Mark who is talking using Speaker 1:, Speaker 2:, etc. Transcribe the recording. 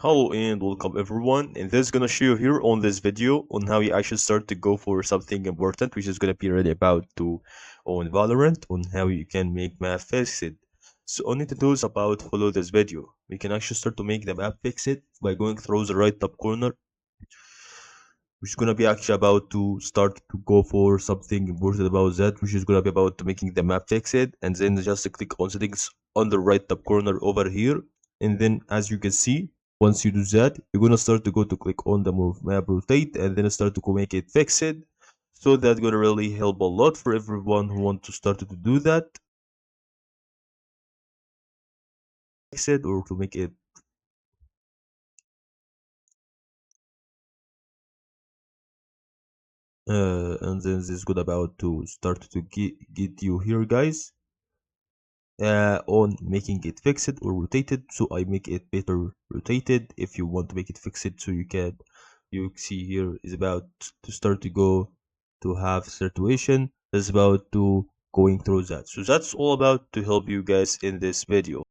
Speaker 1: Hello and welcome everyone, and this is gonna show you here on this video on how you actually start to go for something important, which is gonna be really about to on Valorant, on how you can make map fixed. So all you need to do is about follow this video. We can actually start to make the map fixed by going through the right top corner, which is gonna be actually about to start to go for something important about that, which is gonna be about to making the map fixed, and then just click on settings on the right top corner over here, and then as you can see, once you do that, you're gonna start to go to click on the move map rotate, and then start to go make it fixed. So that's gonna really help a lot for everyone who want to start to do that, fix it or to make it. And then this is good about to start to get you here, guys, on making it fixed or rotated. So I make it better rotated if you want to make it fixed, so you see here is about to start to go to have situation is about to going through that. So that's all about to help you guys in this video.